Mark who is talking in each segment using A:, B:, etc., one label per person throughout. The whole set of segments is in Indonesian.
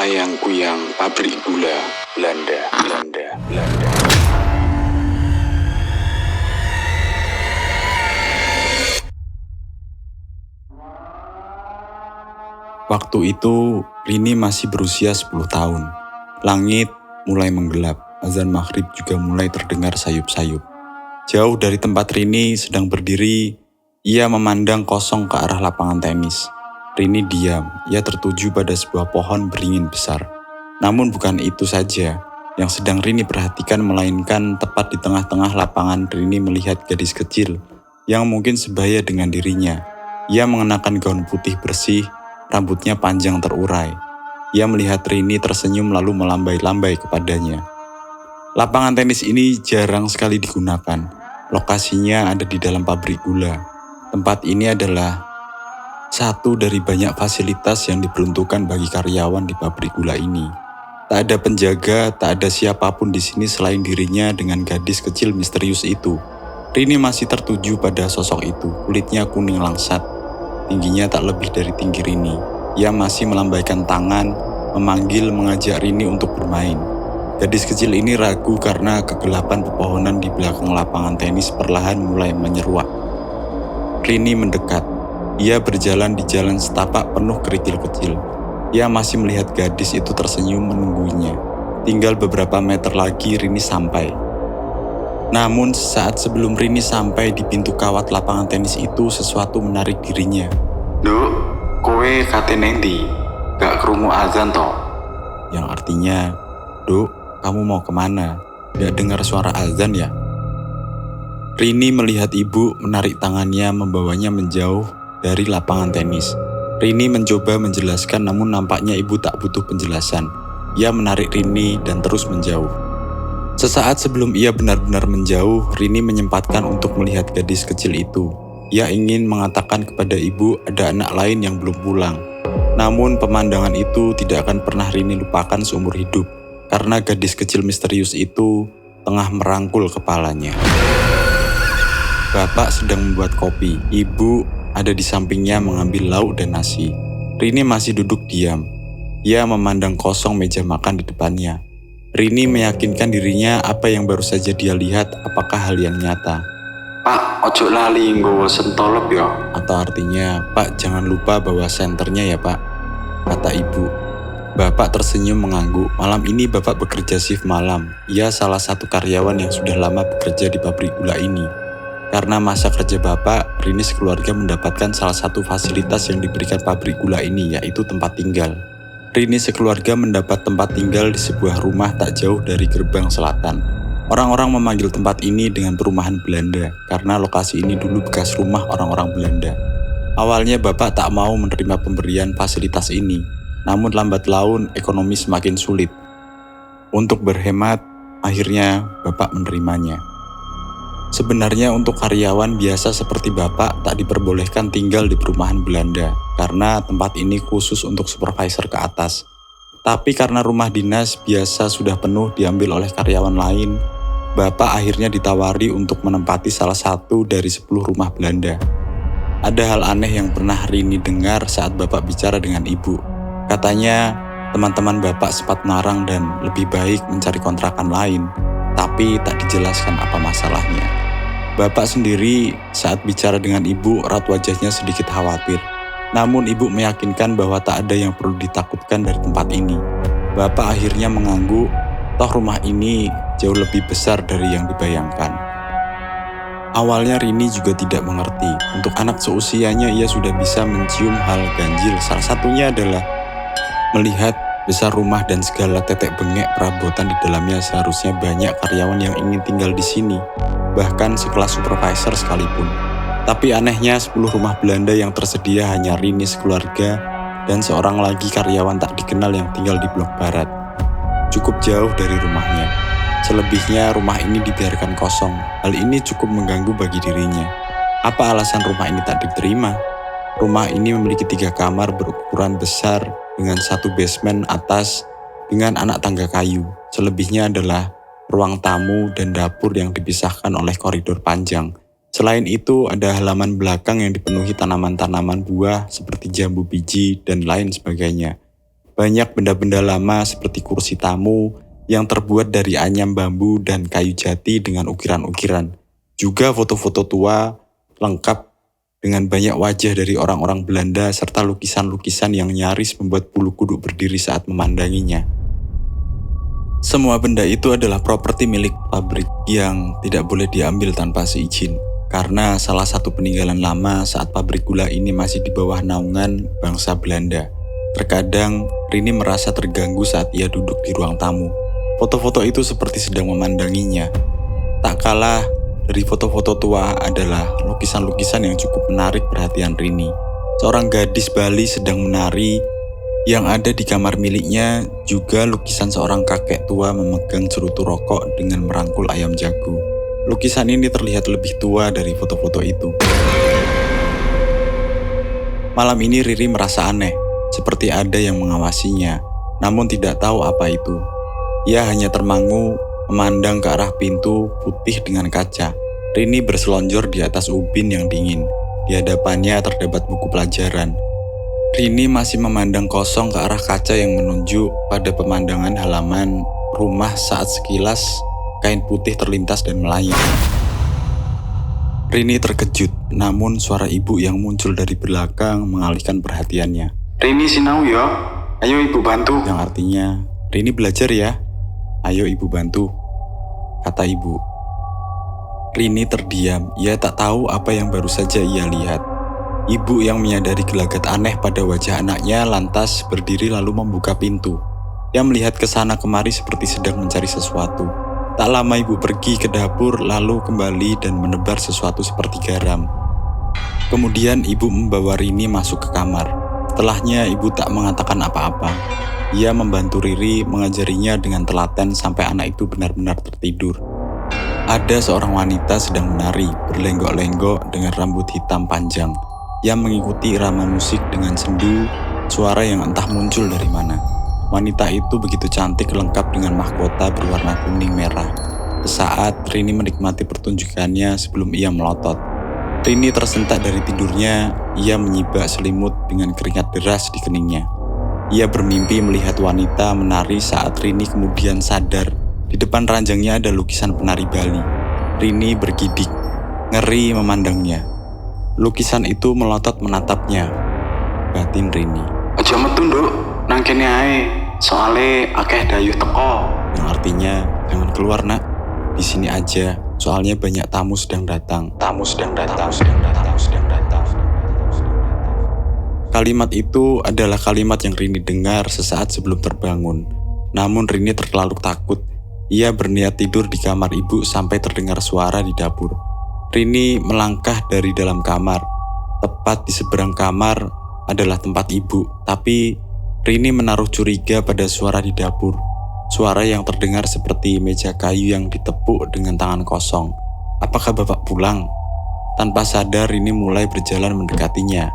A: Ayang-kuyang pabrik gula Belanda.
B: Waktu itu, Rini masih berusia 10 tahun. Langit mulai menggelap, azan maghrib juga mulai terdengar sayup-sayup. Jauh dari tempat Rini sedang berdiri, ia memandang kosong ke arah lapangan tenis. Rini diam, ia tertuju pada sebuah pohon beringin besar. Namun bukan itu saja yang sedang Rini perhatikan, melainkan tepat di tengah-tengah lapangan Rini melihat gadis kecil yang mungkin sebaya dengan dirinya. Ia mengenakan gaun putih bersih, rambutnya panjang terurai. Ia melihat Rini tersenyum lalu melambai-lambai kepadanya. Lapangan tenis ini jarang sekali digunakan. Lokasinya ada di dalam pabrik gula. Tempat ini adalah satu dari banyak fasilitas yang diperuntukkan bagi karyawan di pabrik gula ini. Tak ada penjaga, tak ada siapapun di sini selain dirinya dengan gadis kecil misterius itu. Rini masih tertuju pada sosok itu. Kulitnya kuning langsat, tingginya tak lebih dari tinggi Rini. Ia masih melambaikan tangan, mengajak Rini untuk bermain. Gadis kecil ini ragu karena kegelapan pepohonan di belakang lapangan tenis perlahan mulai menyeruak. Rini mendekat. Ia berjalan di jalan setapak penuh kerikil kecil. Ia masih melihat gadis itu tersenyum menunggunya. Tinggal beberapa meter lagi Rini sampai. Namun saat sebelum Rini sampai di pintu kawat lapangan tenis itu, sesuatu menarik dirinya.
A: Duk, kowe kate nendi? Gak krungu azan toh?
B: Yang artinya, Duk, kamu mau kemana? Gak dengar suara azan ya? Rini melihat ibu menarik tangannya membawanya menjauh dari lapangan tenis. Rini mencoba menjelaskan, namun nampaknya ibu tak butuh penjelasan. Ia menarik Rini dan terus menjauh. Sesaat sebelum ia benar-benar menjauh, Rini menyempatkan untuk melihat gadis kecil itu. Ia ingin mengatakan kepada ibu ada anak lain yang belum pulang. Namun pemandangan itu tidak akan pernah Rini lupakan seumur hidup, karena gadis kecil misterius itu tengah merangkul kepalanya. Bapak sedang membuat kopi. Ibu ada di sampingnya mengambil lauk dan nasi. Rini masih duduk diam. Ia memandang kosong meja makan di depannya. Rini meyakinkan dirinya apa yang baru saja dia lihat apakah hal yang nyata.
A: Pak, ojo lali nggowo sentolop ya.
B: Atau artinya, Pak jangan lupa bawa senternya ya Pak, kata ibu. Bapak tersenyum mengangguk. Malam ini Bapak bekerja shift malam. Ia salah satu karyawan yang sudah lama bekerja di pabrik gula ini. Karena masa kerja Bapak, Rini sekeluarga mendapatkan salah satu fasilitas yang diberikan pabrik gula ini, yaitu tempat tinggal. Rini sekeluarga mendapat tempat tinggal di sebuah rumah tak jauh dari gerbang selatan. Orang-orang memanggil tempat ini dengan perumahan Belanda, karena lokasi ini dulu bekas rumah orang-orang Belanda. Awalnya Bapak tak mau menerima pemberian fasilitas ini, namun lambat laun ekonomi semakin sulit. Untuk berhemat, akhirnya Bapak menerimanya. Sebenarnya untuk karyawan biasa seperti Bapak tak diperbolehkan tinggal di perumahan Belanda karena tempat ini khusus untuk supervisor ke atas. Tapi karena rumah dinas biasa sudah penuh diambil oleh karyawan lain, Bapak akhirnya ditawari untuk menempati salah satu dari 10 rumah Belanda. Ada hal aneh yang pernah Rini dengar saat Bapak bicara dengan ibu. Katanya teman-teman Bapak sempat melarang dan lebih baik mencari kontrakan lain, tapi tak dijelaskan apa masalahnya. Bapak sendiri saat bicara dengan ibu, raut wajahnya sedikit khawatir. Namun ibu meyakinkan bahwa tak ada yang perlu ditakutkan dari tempat ini. Bapak akhirnya mengangguk, toh rumah ini jauh lebih besar dari yang dibayangkan. Awalnya Rini juga tidak mengerti. Untuk anak seusianya ia sudah bisa mencium hal ganjil. Salah satunya adalah melihat besar rumah dan segala tetek bengek perabotan di dalamnya. Seharusnya banyak karyawan yang ingin tinggal di sini, bahkan sekelas supervisor sekalipun. Tapi anehnya 10 rumah Belanda yang tersedia hanya Rini sekeluarga dan seorang lagi karyawan tak dikenal yang tinggal di blok barat, cukup jauh dari rumahnya. Selebihnya rumah ini dibiarkan kosong. Hal ini cukup mengganggu bagi dirinya. Apa alasan rumah ini tak diterima? Rumah ini memiliki 3 kamar berukuran besar dengan 1 basement atas dengan anak tangga kayu. Selebihnya adalah ruang tamu dan dapur yang dipisahkan oleh koridor panjang. Selain itu, ada halaman belakang yang dipenuhi tanaman-tanaman buah seperti jambu biji dan lain sebagainya. Banyak benda-benda lama seperti kursi tamu yang terbuat dari anyam bambu dan kayu jati dengan ukiran-ukiran. Juga foto-foto tua lengkap dengan banyak wajah dari orang-orang Belanda serta lukisan-lukisan yang nyaris membuat bulu kuduk berdiri saat memandanginya. Semua benda itu adalah properti milik pabrik yang tidak boleh diambil tanpa seizin. Karena salah satu peninggalan lama saat pabrik gula ini masih di bawah naungan bangsa Belanda. Terkadang Rini merasa terganggu saat ia duduk di ruang tamu. Foto-foto itu seperti sedang memandanginya. Tak kalah dari foto-foto tua adalah lukisan-lukisan yang cukup menarik perhatian Rini. Seorang gadis Bali sedang menari yang ada di kamar miliknya, juga lukisan seorang kakek tua memegang cerutu rokok dengan merangkul ayam jago. Lukisan ini terlihat lebih tua dari foto-foto itu. Malam ini Riri merasa aneh, seperti ada yang mengawasinya, namun tidak tahu apa itu. Ia hanya termangu memandang ke arah pintu putih dengan kaca. Rini berselonjor di atas ubin yang dingin. Di hadapannya terdapat buku pelajaran. Rini masih memandang kosong ke arah kaca yang menunjuk pada pemandangan halaman rumah saat sekilas kain putih terlintas dan melayang. Rini terkejut, namun suara ibu yang muncul dari belakang mengalihkan perhatiannya.
A: Rini sinau ya, ayo ibu bantu.
B: Yang artinya, Rini belajar ya, ayo ibu bantu, kata ibu. Rini terdiam, ia tak tahu apa yang baru saja ia lihat. Ibu yang menyadari gelagat aneh pada wajah anaknya lantas berdiri lalu membuka pintu. Ia melihat ke sana kemari seperti sedang mencari sesuatu. Tak lama ibu pergi ke dapur lalu kembali dan menebar sesuatu seperti garam. Kemudian ibu membawa Rini masuk ke kamar. Setelahnya ibu tak mengatakan apa-apa. Ia membantu Riri mengajarinya dengan telaten sampai anak itu benar-benar tertidur. Ada seorang wanita sedang menari, berlenggok-lenggok dengan rambut hitam panjang. Ia mengikuti irama musik dengan sendu, suara yang entah muncul dari mana. Wanita itu begitu cantik lengkap dengan mahkota berwarna kuning merah. Sesaat Rini menikmati pertunjukannya sebelum ia melotot. Rini tersentak dari tidurnya, ia menyibak selimut dengan keringat deras di keningnya. Ia bermimpi melihat wanita menari saat Rini kemudian sadar. Di depan ranjangnya ada lukisan penari Bali. Rini bergidik, ngeri memandangnya. Lukisan itu melotot menatapnya. Batin Rini.
A: Aja metu nduk, nang kene ae. Soale akeh dayuh teko.
B: Yang artinya, jangan keluar nak. Di sini aja, soalnya banyak tamu sedang datang. Kalimat itu adalah kalimat yang Rini dengar sesaat sebelum terbangun. Namun Rini terlalu takut. Ia berniat tidur di kamar ibu sampai terdengar suara di dapur. Rini melangkah dari dalam kamar. Tepat di seberang kamar adalah tempat ibu, tapi Rini menaruh curiga pada suara di dapur. Suara yang terdengar seperti meja kayu yang ditepuk dengan tangan kosong. Apakah bapak pulang? Tanpa sadar Rini mulai berjalan mendekatinya.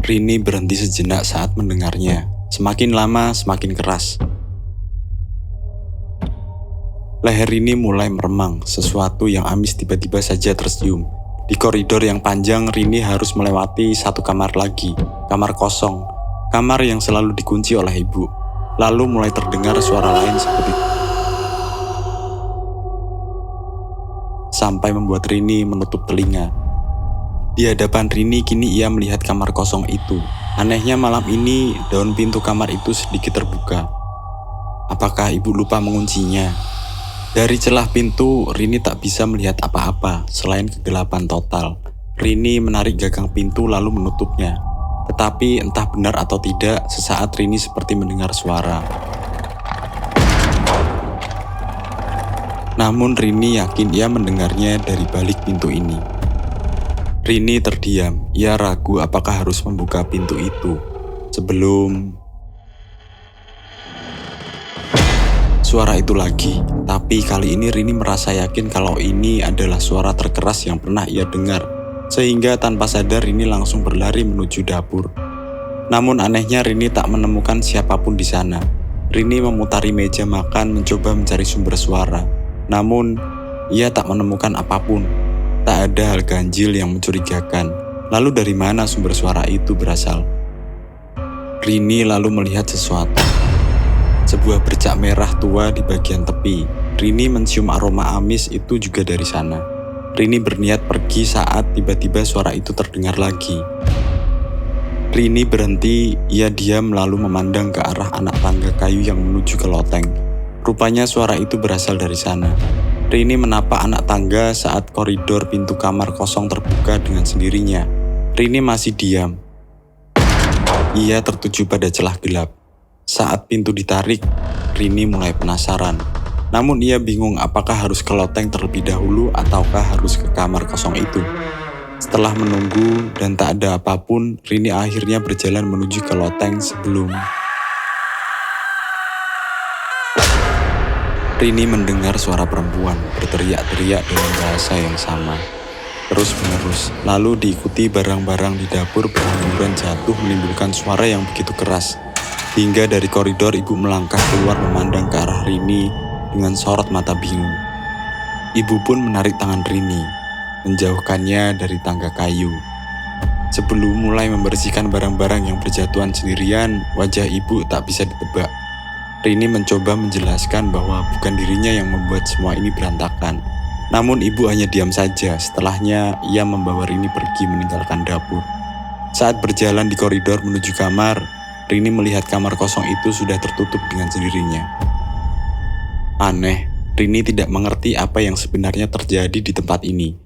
B: Rini berhenti sejenak saat mendengarnya. Semakin lama semakin keras. Leher Rini mulai meremang, sesuatu yang amis tiba-tiba saja tersium. Di koridor yang panjang, Rini harus melewati satu kamar lagi, kamar kosong, kamar yang selalu dikunci oleh ibu. Lalu mulai terdengar suara lain seperti sampai membuat Rini menutup telinga. Di hadapan Rini kini ia melihat kamar kosong itu. Anehnya malam ini daun pintu kamar itu sedikit terbuka. Apakah ibu lupa menguncinya? Dari celah pintu, Rini tak bisa melihat apa-apa selain kegelapan total. Rini menarik gagang pintu lalu menutupnya. Tetapi entah benar atau tidak, sesaat Rini seperti mendengar suara. Namun Rini yakin ia mendengarnya dari balik pintu ini. Rini terdiam, ia ragu apakah harus membuka pintu itu. Sebelum suara itu lagi, tapi kali ini Rini merasa yakin kalau ini adalah suara terkeras yang pernah ia dengar, sehingga tanpa sadar Rini langsung berlari menuju dapur. Namun anehnya Rini tak menemukan siapapun di sana. Rini memutari meja makan mencoba mencari sumber suara, namun ia tak menemukan apapun. Tak ada hal ganjil yang mencurigakan. Lalu dari mana sumber suara itu berasal? Rini lalu melihat sesuatu. Sebuah bercak merah tua di bagian tepi. Rini mencium aroma amis itu juga dari sana. Rini berniat pergi saat tiba-tiba suara itu terdengar lagi. Rini berhenti, ia diam lalu memandang ke arah anak tangga kayu yang menuju ke loteng. Rupanya suara itu berasal dari sana. Rini menapak anak tangga saat koridor pintu kamar kosong terbuka dengan sendirinya. Rini masih diam. Ia tertuju pada celah gelap. Saat pintu ditarik, Rini mulai penasaran. Namun ia bingung apakah harus ke loteng terlebih dahulu ataukah harus ke kamar kosong itu. Setelah menunggu dan tak ada apapun, Rini akhirnya berjalan menuju ke loteng sebelum Rini mendengar suara perempuan berteriak-teriak dengan bahasa yang sama, terus-menerus. Lalu diikuti barang-barang di dapur berhamburan jatuh menimbulkan suara yang begitu keras. Hingga dari koridor ibu melangkah keluar memandang ke arah Rini dengan sorot mata bingung. Ibu pun menarik tangan Rini, menjauhkannya dari tangga kayu. Sebelum mulai membersihkan barang-barang yang berjatuhan sendirian, wajah ibu tak bisa ditebak. Rini mencoba menjelaskan bahwa bukan dirinya yang membuat semua ini berantakan. Namun ibu hanya diam saja. Setelahnya ia membawa Rini pergi meninggalkan dapur. Saat berjalan di koridor menuju kamar, Rini melihat kamar kosong itu sudah tertutup dengan sendirinya. Aneh, Rini tidak mengerti apa yang sebenarnya terjadi di tempat ini.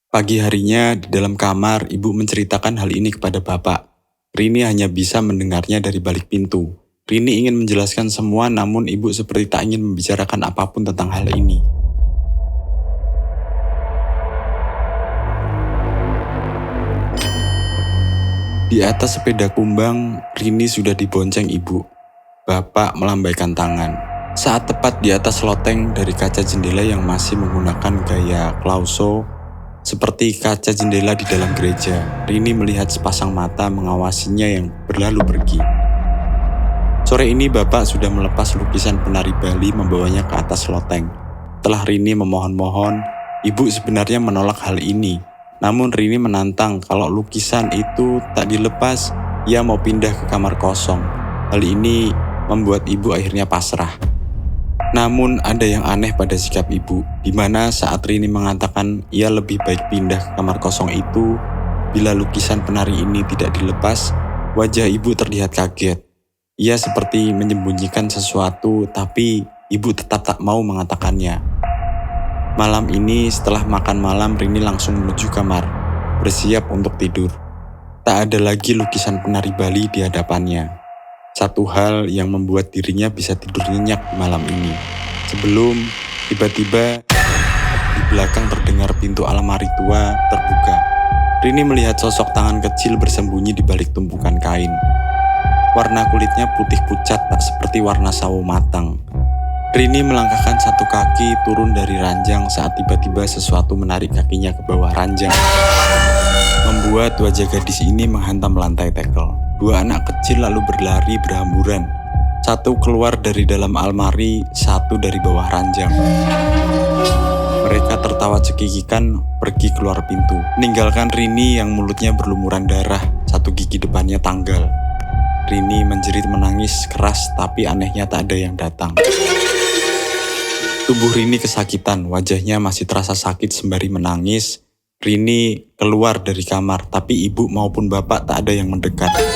B: Pagi harinya di dalam kamar, ibu menceritakan hal ini kepada bapak. Rini hanya bisa mendengarnya dari balik pintu. Rini ingin menjelaskan semua, namun ibu seperti tak ingin membicarakan apapun tentang hal ini. Di atas sepeda kumbang, Rini sudah dibonceng ibu. Bapak melambaikan tangan. Saat tepat di atas loteng dari kaca jendela yang masih menggunakan gaya klauso, seperti kaca jendela di dalam gereja, Rini melihat sepasang mata mengawasinya yang berlalu pergi. Sore ini bapak sudah melepas lukisan penari Bali membawanya ke atas loteng. Setelah Rini memohon-mohon, ibu sebenarnya menolak hal ini. Namun Rini menantang kalau lukisan itu tak dilepas, ia mau pindah ke kamar kosong. Hal ini membuat ibu akhirnya pasrah. Namun ada yang aneh pada sikap ibu, di mana saat Rini mengatakan ia lebih baik pindah ke kamar kosong itu, bila lukisan penari ini tidak dilepas, wajah ibu terlihat kaget. Ia seperti menyembunyikan sesuatu, tapi ibu tetap tak mau mengatakannya. Malam ini setelah makan malam, Rini langsung menuju kamar, bersiap untuk tidur. Tak ada lagi lukisan penari Bali di hadapannya. Satu hal yang membuat dirinya bisa tidur nyenyak malam ini. Sebelum tiba-tiba di belakang terdengar pintu almari tua terbuka. Rini melihat sosok tangan kecil bersembunyi di balik tumpukan kain. Warna kulitnya putih pucat tak seperti warna sawo matang. Rini melangkahkan satu kaki turun dari ranjang saat tiba-tiba sesuatu menarik kakinya ke bawah ranjang. Membuat wajah gadis ini menghantam lantai tekel. Dua anak kecil lalu berlari berhamburan. Satu keluar dari dalam almari, satu dari bawah ranjang. Mereka tertawa cekikikan pergi keluar pintu, meninggalkan Rini yang mulutnya berlumuran darah, satu gigi depannya tanggal. Rini menjerit menangis keras, tapi anehnya tak ada yang datang. Tubuh Rini kesakitan, wajahnya masih terasa sakit sembari menangis. Rini keluar dari kamar, tapi ibu maupun bapak tak ada yang mendekat.